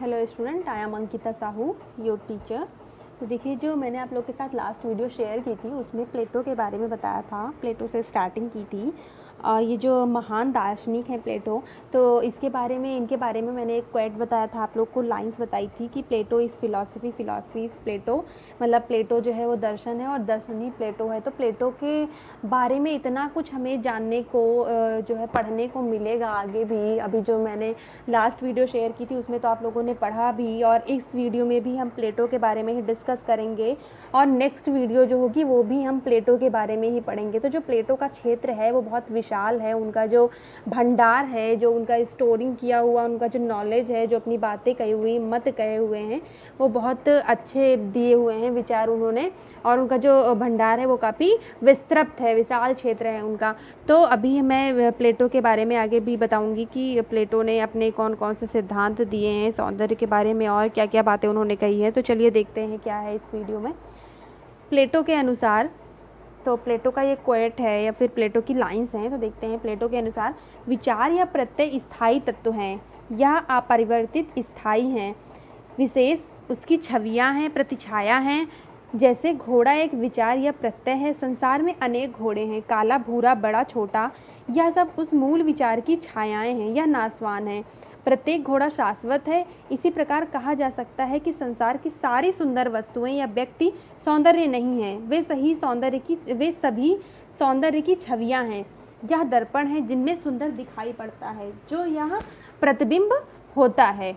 Hello student, I am Ankita Sahu, your teacher. तो देखिए, जो मैंने आप लोग के साथ लास्ट वीडियो शेयर की थी उसमें प्लेटो के बारे में बताया था, प्लेटो से स्टार्टिंग की थी। ये जो महान दार्शनिक हैं प्लेटो, तो इनके बारे में मैंने एक क्वेट बताया था, आप लोग को लाइंस बताई थी कि प्लेटो इज़ फिलॉसफी, फिलॉसफी इज़ प्लेटो। मतलब प्लेटो जो है वो दर्शन है और दर्शन ही प्लेटो है। तो प्लेटो के बारे में इतना कुछ हमें जानने को जो है पढ़ने को मिलेगा आगे भी। अभी जो मैंने लास्ट वीडियो शेयर की थी उसमें तो आप लोगों ने पढ़ा भी, और इस वीडियो में भी हम प्लेटो के बारे में ही डिस्कस करेंगे, और नेक्स्ट वीडियो जो होगी वो भी हम प्लेटो के बारे में ही पढ़ेंगे। तो जो प्लेटो का क्षेत्र है वो बहुत विशाल है, उनका जो भंडार है, जो उनका स्टोरिंग किया हुआ, उनका जो नॉलेज है, जो अपनी बातें कही हुई, मत कहे हुए हैं, वो बहुत अच्छे दिए हुए हैं विचार उन्होंने, और उनका जो भंडार है वो काफ़ी विस्तृत है, विशाल क्षेत्र है उनका। तो अभी मैं प्लेटो के बारे में आगे भी बताऊंगी कि प्लेटो ने अपने कौन कौन से सिद्धांत दिए हैं सौंदर्य के बारे में, और क्या क्या बातें उन्होंने कही है। तो चलिए देखते हैं क्या है इस वीडियो में। प्लेटो के अनुसार, तो प्लेटो का ये क्वेट है या फिर प्लेटो की लाइंस हैं, तो देखते हैं। प्लेटो के अनुसार विचार या प्रत्यय स्थायी तत्व हैं या अपरिवर्तित स्थायी हैं, विशेष उसकी छवियां हैं, प्रतिछाया हैं। जैसे घोड़ा एक विचार या प्रत्यय है, संसार में अनेक घोड़े हैं, काला भूरा बड़ा छोटा, यह सब उस मूल विचार की छायाएं हैं या नासवान हैं। प्रत्येक घोड़ा शाश्वत है। इसी प्रकार कहा जा सकता है कि संसार की सारी सुंदर वस्तुएं या व्यक्ति सौंदर्य नहीं है, वे सभी सौंदर्य की छवियां हैं। यह दर्पण है जिनमें सुंदर दिखाई पड़ता है, जो यह प्रतिबिंब होता है।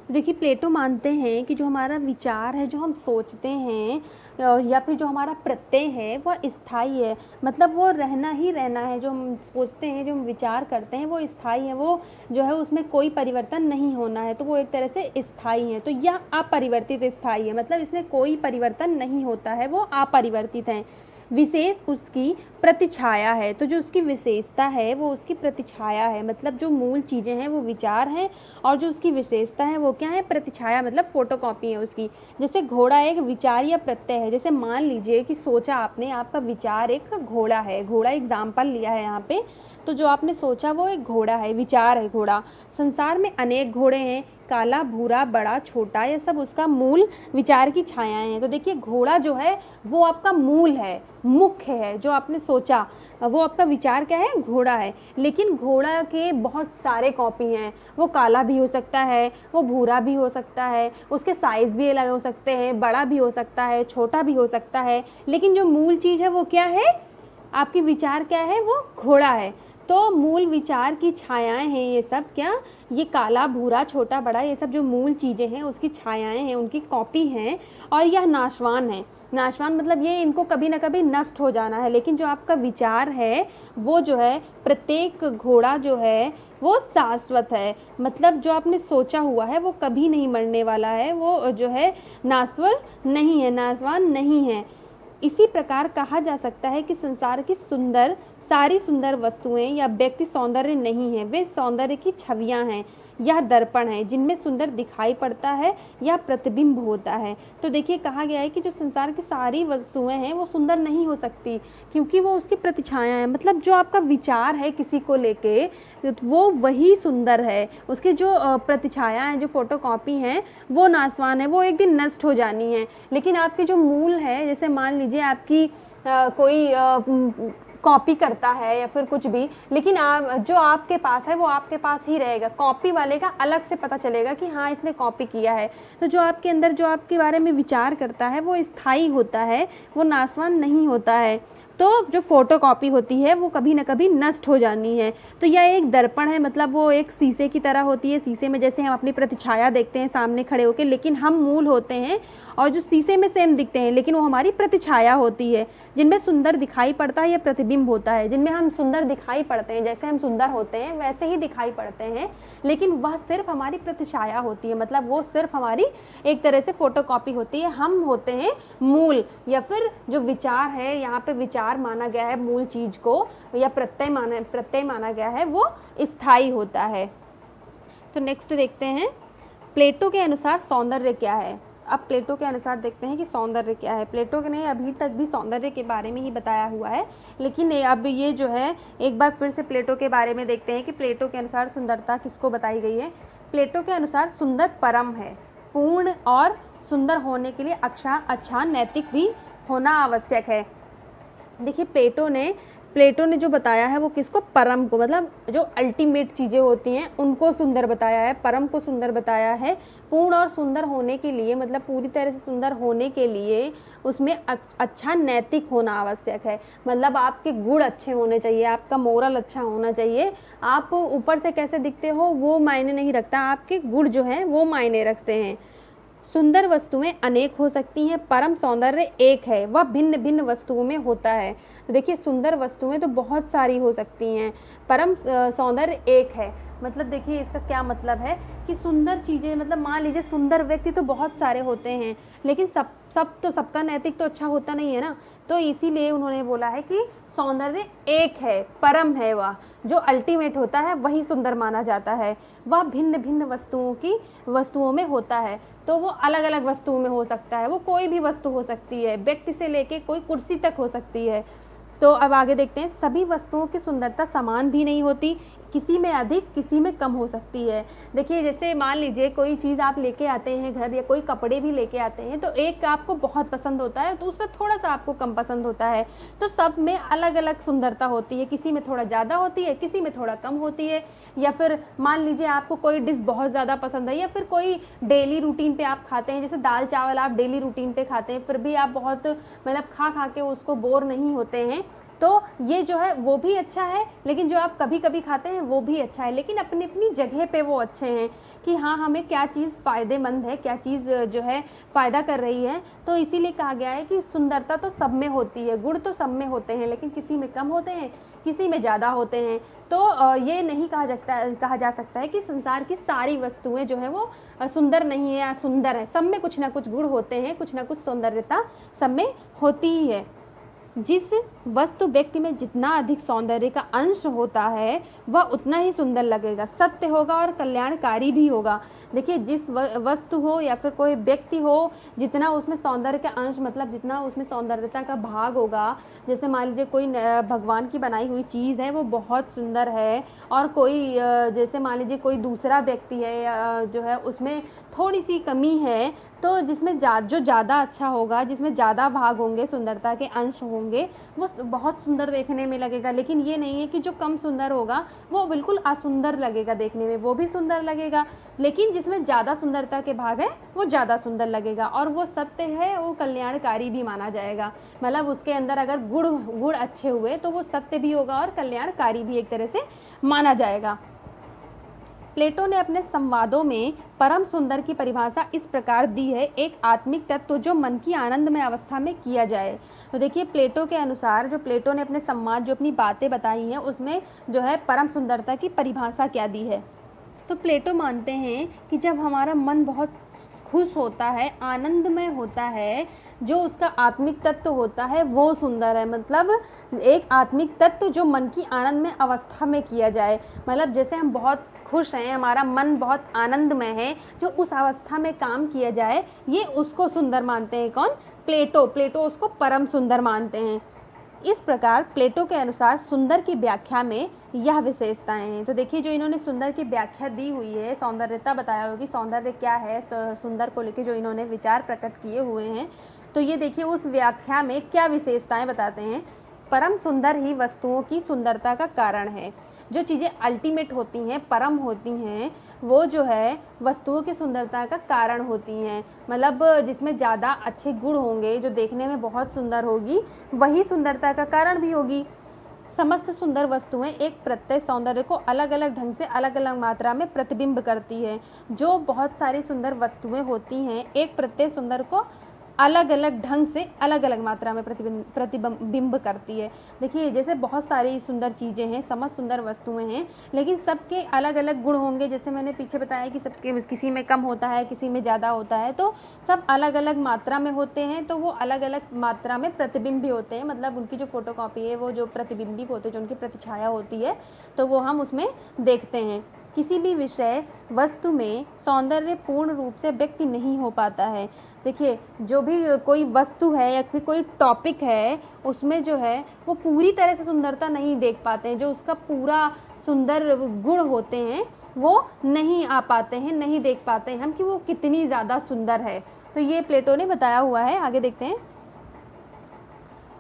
देखिए, प्लेटो मानते हैं कि जो हमारा विचार है, जो हम सोचते हैं, या फिर जो हमारा प्रत्यय है वह स्थायी है। मतलब वो रहना ही रहना है। जो हम सोचते हैं, जो हम विचार करते हैं वो स्थायी है, वो जो है उसमें कोई परिवर्तन नहीं होना है, तो वो एक तरह से स्थायी है। तो यह अपरिवर्तित स्थायी है, मतलब इसमें कोई परिवर्तन नहीं होता है, वो अपरिवर्तित है। विशेष उसकी प्रतिछाया है, तो जो उसकी विशेषता है वो उसकी प्रतिछाया है। मतलब जो मूल चीज़ें हैं वो विचार हैं, और जो उसकी विशेषता है वो क्या है, प्रतिछाया, मतलब फोटोकॉपी है उसकी। जैसे घोड़ा एक विचार या प्रत्यय है। जैसे मान लीजिए कि सोचा आपने, आपका विचार एक घोड़ा है, घोड़ा एग्जाम्पल लिया है यहाँ पे, तो जो आपने सोचा वो एक घोड़ा है, विचार है घोड़ा। संसार में अनेक घोड़े हैं, काला भूरा बड़ा छोटा, ये सब उसका मूल विचार की छायाएं हैं। तो देखिए, घोड़ा जो है वो आपका मूल है, मुख्य है, जो आपने सोचा वो आपका विचार क्या है, घोड़ा है। लेकिन घोड़ा के बहुत सारे कॉपी हैं। वो काला भी हो सकता है, वो भूरा भी हो सकता है, उसके साइज भी अलग हो सकते हैं, बड़ा भी हो सकता है, छोटा भी हो सकता है, लेकिन जो मूल चीज़ है वो क्या है, आपकी विचार क्या है, वो घोड़ा है। तो मूल विचार की छायाएं हैं ये सब, क्या, ये काला भूरा छोटा बड़ा, ये सब जो मूल चीज़ें हैं उसकी छायाएं हैं, उनकी कॉपी हैं, और यह नाशवान है। नाशवान मतलब ये इनको कभी ना कभी नष्ट हो जाना है। लेकिन जो आपका विचार है वो जो है, प्रत्येक घोड़ा जो है वो शाश्वत है। मतलब जो आपने सोचा हुआ है वो कभी नहीं मरने वाला है, वो जो है नाश्वर नहीं है, नाशवान नहीं है। इसी प्रकार कहा जा सकता है कि संसार की सारी सुंदर वस्तुएं या व्यक्ति सौंदर्य नहीं है, वे सौंदर्य की छवियां हैं या दर्पण है, जिनमें सुंदर दिखाई पड़ता है या प्रतिबिंब होता है। तो देखिए, कहा गया है कि जो संसार की सारी वस्तुएं हैं वो सुंदर नहीं हो सकती, क्योंकि वो उसकी प्रतिछाया है। मतलब जो आपका विचार है किसी को लेके, वो वही सुंदर है, उसकी जो प्रतिछाया है, जो फोटोकॉपी हैं, वो नासवान है, वो एक दिन नष्ट हो जानी है। लेकिन आपके जो मूल है, जैसे मान लीजिए आपकी कोई कॉपी करता है या फिर कुछ भी, लेकिन जो आपके पास है वो आपके पास ही रहेगा। कॉपी वाले का अलग से पता चलेगा कि हाँ इसने कॉपी किया है। तो जो आपके अंदर, जो आपके बारे में विचार करता है वो स्थायी होता है, वो नाशवान नहीं होता है। तो जो फोटोकॉपी होती है वो कभी ना कभी नष्ट हो जानी है। तो यह एक दर्पण है, मतलब वो एक शीशे की तरह होती है। शीशे में जैसे हम अपनी प्रतिछाया देखते हैं सामने खड़े होकर, लेकिन हम मूल होते हैं, और जो शीशे में सेम दिखते हैं लेकिन वो हमारी प्रतिछाया होती है, जिनमें सुंदर दिखाई पड़ता है या प्रतिबिंब होता है, जिनमें हम सुंदर दिखाई पड़ते हैं, जैसे हम सुंदर होते हैं वैसे ही दिखाई पड़ते हैं, लेकिन वह सिर्फ हमारी प्रतिछाया होती है। मतलब वो सिर्फ हमारी एक तरह से फोटोकॉपी होती है। हम होते हैं मूल, या फिर जो विचार है, यहाँ पे विचार माना गया है मूल चीज को, या प्रत्यय माना गया है, वो स्थायी होता है। तो नेक्स्ट देखते हैं, प्लेटो के अनुसार सौंदर्य क्या है। अब प्लेटो के अनुसार देखते हैं कि सौंदर्य क्या है। प्लेटो ने अभी तक भी सौंदर्य के बारे में ही बताया हुआ है, लेकिन अब ये जो है एक बार फिर से प्लेटो के बारे में देखते हैं कि प्लेटो के अनुसार सुंदरता किसको बताई गई है। प्लेटो के अनुसार सुंदर परम है। पूर्ण और सुंदर होने के लिए अच्छा नैतिक भी होना आवश्यक है। देखिए प्लेटो ने जो बताया है वो किसको, परम को, मतलब जो अल्टीमेट चीज़ें होती हैं उनको सुंदर बताया है, परम को सुंदर बताया है। पूर्ण और सुंदर होने के लिए, मतलब पूरी तरह से सुंदर होने के लिए उसमें अच्छा नैतिक होना आवश्यक है। मतलब आपके गुण अच्छे होने चाहिए, आपका मोरल अच्छा होना चाहिए। आप ऊपर से कैसे दिखते हो वो मायने नहीं रखता, आपके गुण जो हैं वो मायने रखते हैं। सुंदर वस्तुएं अनेक हो सकती हैं, परम सौंदर्य एक है, वह भिन्न भिन्न वस्तुओं में होता है। तो देखिए सुंदर वस्तुएं तो बहुत सारी हो सकती हैं, परम सौंदर्य एक है। मतलब देखिए इसका क्या मतलब है कि सुंदर चीज़ें, मतलब मान लीजिए सुंदर व्यक्ति तो बहुत सारे होते हैं, लेकिन सबका नैतिक तो अच्छा होता नहीं है ना। तो इसीलिए उन्होंने बोला है कि सौंदर्य एक है, परम है, वह जो अल्टीमेट होता है वही सुंदर माना जाता है। वह भिन्न भिन्न वस्तुओं में होता है। तो वो अलग अलग वस्तुओं में हो सकता है, वो कोई भी वस्तु हो सकती है, व्यक्ति से लेके कोई कुर्सी तक हो सकती है। तो अब आगे देखते हैं, सभी वस्तुओं की सुंदरता समान भी नहीं होती, किसी में अधिक किसी में कम हो सकती है। देखिए जैसे मान लीजिए कोई चीज़ आप लेके आते हैं घर, या कोई कपड़े भी लेके आते हैं, तो एक आपको बहुत पसंद होता है, दूसरा थोड़ा सा आपको कम पसंद होता है। तो सब में अलग अलग सुंदरता होती है, किसी में थोड़ा ज़्यादा होती है, किसी में थोड़ा कम होती है। या फिर मान लीजिए आपको कोई डिश बहुत ज़्यादा पसंद है, या फिर कोई डेली रूटीन पे आप खाते हैं, जैसे दाल चावल आप डेली रूटीन पे खाते हैं, फिर भी आप बहुत मतलब खा खा के उसको बोर नहीं होते हैं। तो ये जो है वो भी अच्छा है, लेकिन जो आप कभी कभी खाते हैं वो भी अच्छा है, लेकिन अपनी अपनी जगह पे वो अच्छे हैं कि हाँ हमें क्या चीज़ फ़ायदेमंद है, क्या चीज़ जो है फ़ायदा कर रही है। तो इसीलिए कहा गया है कि सुंदरता तो सब में होती है, गुण तो सब में होते हैं, लेकिन किसी में कम होते हैं, किसी में ज़्यादा होते हैं। तो ये नहीं कहा जा सकता है कि संसार की सारी वस्तुएं जो है वो सुंदर नहीं है या सुंदर है। सब में कुछ ना कुछ गुण होते हैं, कुछ ना कुछ सौंदर्यता सब में होती ही है। जिस वस्तु व्यक्ति में जितना अधिक सौंदर्य का अंश होता है वह उतना ही सुंदर लगेगा, सत्य होगा और कल्याणकारी भी होगा। देखिए जिस वस्तु हो या फिर कोई व्यक्ति हो, जितना उसमें सौंदर्य का अंश, मतलब जितना उसमें सौंदर्यता का भाग होगा, जैसे मान लीजिए कोई भगवान की बनाई हुई चीज़ है वो बहुत सुंदर है, और कोई जैसे मान लीजिए कोई दूसरा व्यक्ति है जो है उसमें थोड़ी सी कमी है, तो जिसमें जो ज़्यादा अच्छा होगा, जिसमें ज़्यादा भाग होंगे, सुंदरता के अंश होंगे, वो बहुत सुंदर देखने में लगेगा। लेकिन ये नहीं है कि जो कम सुंदर होगा वो बिल्कुल असुंदर लगेगा देखने में, वो भी सुंदर लगेगा, लेकिन जिसमें ज़्यादा सुंदरता के भाग है वो ज़्यादा सुंदर लगेगा, और वो सत्य है, वो कल्याणकारी भी माना जाएगा। मतलब उसके अंदर अगर गुण अच्छे हुए तो वो सत्य भी होगा और कल्याणकारी भी एक तरह से माना जाएगा। प्लेटो ने अपने संवादों में परम सुंदर की परिभाषा इस प्रकार दी है, एक आत्मिक तत्व जो मन की आनंदमय अवस्था में किया जाए। तो देखिए प्लेटो के अनुसार, जो प्लेटो ने अपने संवाद, जो अपनी बातें बताई हैं, उसमें जो है परम सुंदरता की परिभाषा क्या दी है। तो प्लेटो मानते हैं कि जब हमारा मन बहुत खुश होता है, आनंदमय होता है, जो उसका आत्मिक तत्व होता है वो सुंदर है। मतलब एक आत्मिक तत्व जो मन की आनंदमय अवस्था में किया जाए, मतलब जैसे हम बहुत खुश हैं, हमारा मन बहुत आनंदमय है, जो उस अवस्था में काम किया जाए, ये उसको सुंदर मानते हैं। कौन? प्लेटो उसको परम सुंदर मानते हैं। इस प्रकार प्लेटो के अनुसार सुंदर की व्याख्या में यह विशेषताएं हैं। तो देखिए जो इन्होंने सुंदर की व्याख्या दी हुई है, सौंदर्यता बताया होगी, सौंदर्य क्या है, सुंदर को लेकर जो इन्होंने विचार प्रकट किए हुए हैं, तो ये देखिए उस व्याख्या में क्या विशेषताएं बताते हैं। परम सुंदर ही वस्तुओं की सुंदरता का कारण है। जो चीज़ें अल्टीमेट होती हैं, परम होती हैं, वो जो है वस्तुओं की सुंदरता का कारण होती हैं। मतलब जिसमें ज़्यादा अच्छे गुण होंगे, जो देखने में बहुत सुंदर होगी, वही सुंदरता का कारण भी होगी। समस्त सुंदर वस्तुएं एक प्रत्यय सौंदर्य को अलग अलग ढंग से अलग अलग मात्रा में प्रतिबिंब करती है। जो बहुत सारी सुंदर वस्तुएं होती हैं, एक प्रत्यय सुंदर को अलग अलग ढंग से अलग अलग मात्रा में प्रतिबिंब करती है। देखिए जैसे बहुत सारी सुंदर चीज़ें हैं, समस्त सुंदर वस्तुएं हैं, लेकिन सबके अलग अलग गुण होंगे। जैसे मैंने पीछे बताया कि सबके किसी में कम होता है, किसी में ज़्यादा होता है, तो सब अलग अलग मात्रा में होते हैं, तो वो अलग अलग मात्रा में प्रतिबिंब भी होते हैं। मतलब उनकी जो फोटोकॉपी है, वो जो प्रतिबिंबी होते हैं, जो उनकी प्रतिछाया होती है, तो वो हम उसमें देखते हैं। किसी भी विषय वस्तु में सौंदर्य पूर्ण रूप से व्यक्त नहीं हो पाता है। देखिए जो भी कोई वस्तु है या फिर कोई टॉपिक है, उसमें जो है वो पूरी तरह से सुंदरता नहीं देख पाते हैं। जो उसका पूरा सुंदर गुण होते हैं वो नहीं आ पाते हैं, नहीं देख पाते हैं हम कि वो कितनी ज़्यादा सुंदर है। तो ये प्लेटो ने बताया हुआ है। आगे देखते हैं।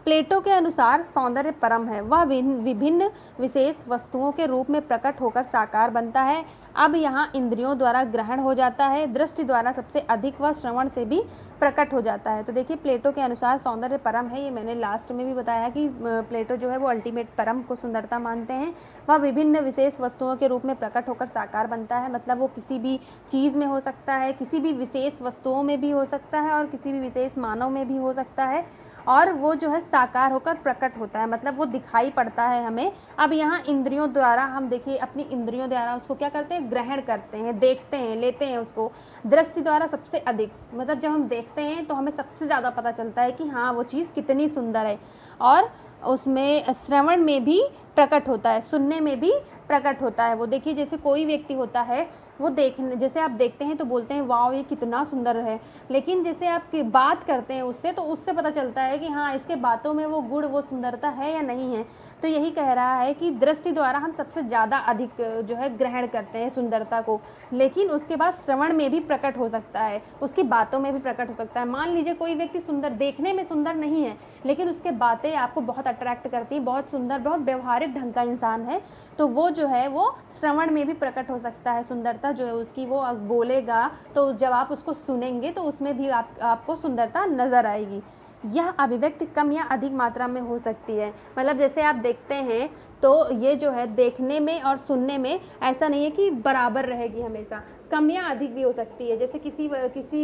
प्लेटो के अनुसार सौंदर्य परम है, वह विभिन्न विशेष वस्तुओं के रूप में प्रकट होकर साकार बनता है। अब यहाँ इंद्रियों द्वारा ग्रहण हो जाता है, दृष्टि द्वारा सबसे अधिक, व श्रवण से भी प्रकट हो जाता है। तो देखिए प्लेटो के अनुसार सौंदर्य परम है, ये मैंने लास्ट में भी बताया कि प्लेटो जो है वो अल्टीमेट परम को सुंदरता मानते हैं। वह विभिन्न विशेष वस्तुओं के रूप में प्रकट होकर साकार बनता है, मतलब वो किसी भी चीज़ में हो सकता है, किसी भी विशेष वस्तुओं में भी हो सकता है और किसी भी विशेष मानव में भी हो सकता है, और वो जो है साकार होकर प्रकट होता है, मतलब वो दिखाई पड़ता है हमें। अब यहाँ इंद्रियों द्वारा हम देखिए अपनी इंद्रियों द्वारा उसको क्या करते हैं, ग्रहण करते हैं, देखते हैं, लेते हैं उसको। दृष्टि द्वारा सबसे अधिक, मतलब जब हम देखते हैं तो हमें सबसे ज़्यादा पता चलता है कि हाँ वो चीज़ कितनी सुंदर है। और उसमें श्रवण में भी प्रकट होता है, सुनने में भी प्रकट होता है। वो देखिए जैसे कोई व्यक्ति होता है, वो देखने, जैसे आप देखते हैं तो बोलते हैं वाह ये कितना सुंदर है, लेकिन जैसे आप बात करते हैं उससे तो उससे पता चलता है कि हाँ इसके बातों में वो गुण, वो सुंदरता है या नहीं है। तो यही कह रहा है कि दृष्टि द्वारा हम सबसे ज़्यादा अधिक जो है ग्रहण करते हैं सुंदरता को, लेकिन उसके बाद श्रवण में भी प्रकट हो सकता है, उसकी बातों में भी प्रकट हो सकता है। मान लीजिए कोई व्यक्ति सुंदर, देखने में सुंदर नहीं है, लेकिन उसके बातें आपको बहुत अट्रैक्ट करती हैं, बहुत सुंदर, बहुत व्यवहारिक ढंग का इंसान है, तो वो जो है वो श्रवण में भी प्रकट हो सकता है। सुंदरता जो है उसकी, वो बोलेगा तो जब आप उसको सुनेंगे तो उसमें भी आपको सुंदरता नज़र आएगी। यह अभिव्यक्ति कम या अधिक मात्रा में हो सकती है, मतलब जैसे आप देखते हैं तो ये जो है देखने में और सुनने में ऐसा नहीं है कि बराबर रहेगी, हमेशा कम या अधिक भी हो सकती है। जैसे किसी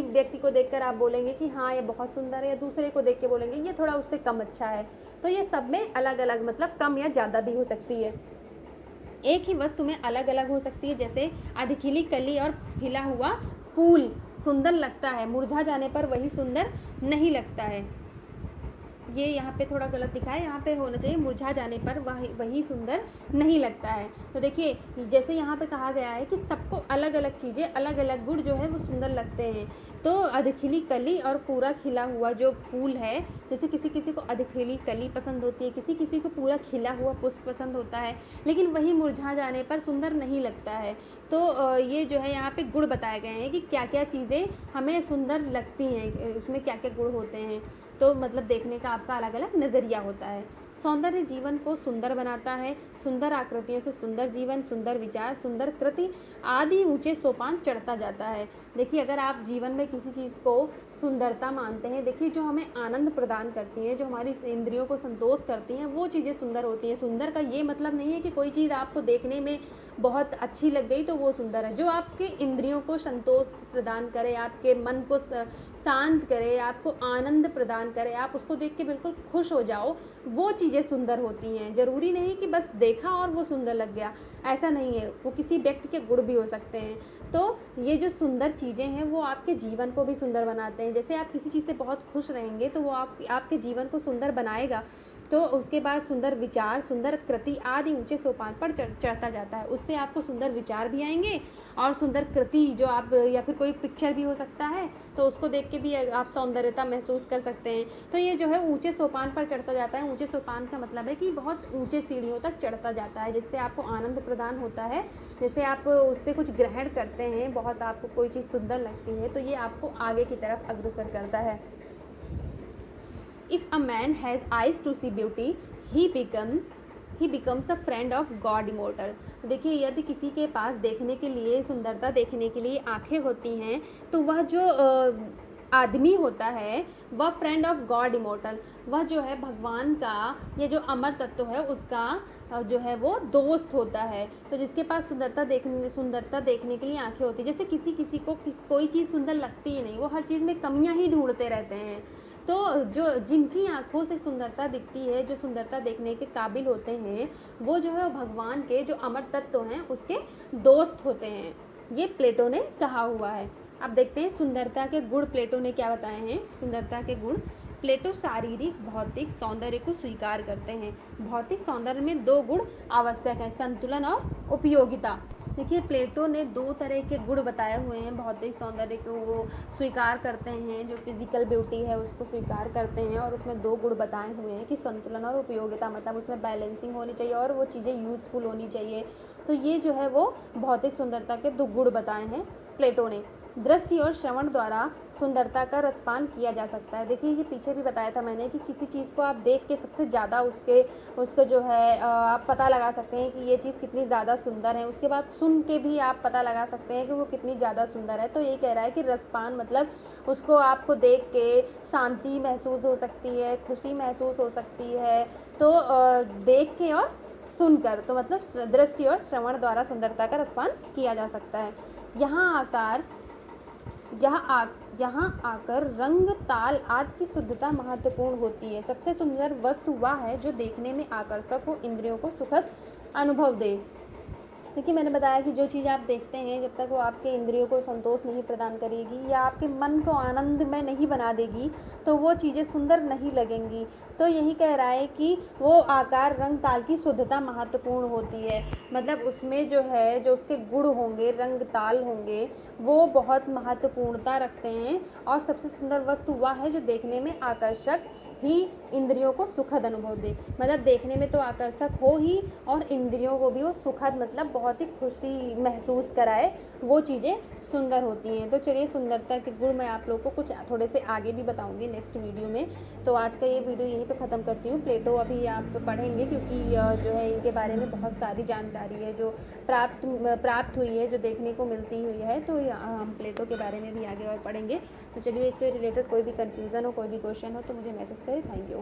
व्यक्ति को देखकर आप बोलेंगे कि हाँ ये बहुत सुंदर है, या दूसरे को देख के बोलेंगे ये थोड़ा उससे कम अच्छा है। तो ये सब में अलग अलग, मतलब कम या ज़्यादा भी हो सकती है। एक ही वस्तु में अलग अलग हो सकती है, जैसे अधिखिली कली और खिला हुआ फूल सुंदर लगता है, मुरझा जाने पर वही सुंदर नहीं लगता है। ये यहाँ पे थोड़ा गलत लिखा है, यहाँ पे होना चाहिए मुरझा जाने पर वही सुंदर नहीं लगता है। तो देखिए जैसे यहाँ पे कहा गया है कि सबको अलग अलग चीज़ें, अलग अलग गुण जो है वो सुंदर लगते हैं। तो अधिखिली कली और पूरा खिला हुआ जो फूल है, जैसे किसी किसी को अधिखिली कली पसंद होती है, किसी किसी को पूरा खिला हुआ पुष्प पसंद होता है, लेकिन वही मुरझा जाने पर सुंदर नहीं लगता है। तो ये जो है यहाँ पे गुण बताए गए हैं कि क्या क्या चीज़ें हमें सुंदर लगती हैं, उसमें क्या क्या गुण होते हैं। तो मतलब देखने का आपका अलग अलग नज़रिया होता है। सौंदर्य जीवन को सुंदर बनाता है, सुंदर आकृतियों से सुंदर जीवन, सुंदर विचार, सुंदर कृति आदि ऊंचे सोपान चढ़ता जाता है। देखिए अगर आप जीवन में किसी चीज़ को सुंदरता मानते हैं, देखिए जो हमें आनंद प्रदान करती हैं, जो हमारी इंद्रियों को संतोष करती हैं, वो चीज़ें सुंदर होती हैं। सुंदर का ये मतलब नहीं है कि कोई चीज़ आपको देखने में बहुत अच्छी लग गई तो वो सुंदर है। जो आपके इंद्रियों को संतोष प्रदान करे, आपके मन को शांत करे, आपको आनंद प्रदान करे, आप उसको देख के बिल्कुल खुश हो जाओ, वो चीज़ें सुंदर होती हैं। ज़रूरी नहीं कि बस देखा और वो सुंदर लग गया, ऐसा नहीं है। वो किसी व्यक्ति के गुण भी हो सकते हैं। तो ये जो सुंदर चीज़ें हैं वो आपके जीवन को भी सुंदर बनाते हैं। जैसे आप किसी चीज़ से बहुत खुश रहेंगे तो वो आपके जीवन को सुंदर बनाएगा। तो उसके बाद सुंदर विचार, सुंदर कृति आदि ऊंचे सोपान पर चढ़ता जाता है। उससे आपको सुंदर विचार भी आएंगे और सुंदर कृति, जो आप, या फिर कोई पिक्चर भी हो सकता है, तो उसको देख के भी आप सौंदर्यता महसूस कर सकते हैं। तो ये जो है ऊंचे सोपान पर चढ़ता जाता है। ऊंचे सोपान का मतलब है कि बहुत ऊंचे सीढ़ियों तक चढ़ता जाता है, जिससे आपको आनंद प्रदान होता है। जैसे आप उससे कुछ ग्रहण करते हैं, बहुत आपको कोई चीज़ सुंदर लगती है, तो ये आपको आगे की तरफ अग्रसर करता है। If a man has eyes to see beauty, he becomes a friend of God immortal। तो देखिए यदि किसी के पास देखने के लिए, सुंदरता देखने के लिए आँखें होती हैं, तो वह जो आदमी होता है वह फ्रेंड ऑफ गॉड इमोर्टल, वह जो है भगवान का, ये जो अमर तत्व है उसका जो है वो दोस्त होता है। तो जिसके पास सुंदरता देखने के लिए आंखें होती है, जैसे किसी को कोई चीज़ सुंदर लगती ही नहीं, वो हर चीज़ में कमियां ही ढूंढते रहते हैं। तो जो जिनकी आंखों से सुंदरता दिखती है, जो सुंदरता देखने के काबिल होते हैं, वो जो है भगवान के जो अमर तत्व हैं उसके दोस्त होते हैं। ये प्लेटो ने कहा हुआ है। अब देखते हैं सुंदरता के गुण प्लेटो ने क्या बताए हैं। सुंदरता के गुण, प्लेटो शारीरिक भौतिक सौंदर्य को स्वीकार करते हैं। भौतिक सौंदर्य में दो गुण आवश्यक हैं, संतुलन और उपयोगिता। देखिए प्लेटो ने दो तरह के गुण बताए हुए हैं भौतिक सौंदर्य को वो स्वीकार करते हैं, जो फिजिकल ब्यूटी है उसको स्वीकार करते हैं, और उसमें दो गुण बताए हुए हैं कि संतुलन और उपयोगिता, मतलब उसमें बैलेंसिंग होनी चाहिए और वो चीज़ें यूज़फुल होनी चाहिए, तो ये जो है वो भौतिक सुंदरता के 2 गुण बताए हैं प्लेटो ने। दृष्टि और श्रवण द्वारा सुंदरता का रसपान किया जा सकता है। देखिए ये पीछे भी बताया था मैंने कि किसी चीज़ को आप देख के सबसे ज़्यादा उसको जो है आप पता लगा सकते हैं कि ये चीज़ कितनी ज़्यादा सुंदर है। उसके बाद सुन के भी आप पता लगा सकते हैं कि वो कितनी ज़्यादा सुंदर है। तो ये कह रहा है कि रसपान मतलब उसको आपको देख के शांति महसूस हो सकती है, खुशी महसूस हो सकती है। तो देख के और सुनकर, तो मतलब दृष्टि और श्रवण द्वारा सुंदरता का रसपान किया जा सकता है। यहाँ आकर रंग, ताल आदि की शुद्धता महत्वपूर्ण होती है। सबसे सुंदर वस्तु वह है जो देखने में आकर्षक हो, इंद्रियों को सुखद अनुभव दे। देखिए मैंने बताया कि जो चीज़ आप देखते हैं जब तक वो आपके इंद्रियों को संतोष नहीं प्रदान करेगी या आपके मन को आनंदमय नहीं बना देगी तो वो चीज़ें सुंदर नहीं लगेंगी। तो यही कह रहा है कि वो आकार, रंग, ताल की शुद्धता महत्वपूर्ण होती है। मतलब उसमें जो है जो उसके गुण होंगे, रंग ताल होंगे, वो बहुत महत्वपूर्णता रखते हैं। और सबसे सुंदर वस्तु वह है जो देखने में आकर्षक ही इंद्रियों को सुखद अनुभव दे। मतलब देखने में तो आकर्षक हो ही और इंद्रियों को भी वो सुखद मतलब बहुत ही खुशी महसूस कराए, वो चीज़ें सुंदर होती हैं। तो चलिए सुंदरता के गुण मैं आप लोगों को कुछ थोड़े से आगे भी बताऊंगी नेक्स्ट वीडियो में। तो आज का ये वीडियो यहीं पे ख़त्म करती हूँ। प्लेटो अभी आप पढ़ेंगे क्योंकि जो है इनके बारे में बहुत सारी जानकारी है जो प्राप्त हुई है, जो देखने को मिलती हुई है। तो हम प्लेटो के बारे में भी आगे और पढ़ेंगे। तो चलिए इससे रिलेटेड कोई भी कन्फ्यूज़न हो, कोई भी क्वेश्चन हो तो मुझे मैसेज करें। Thank you.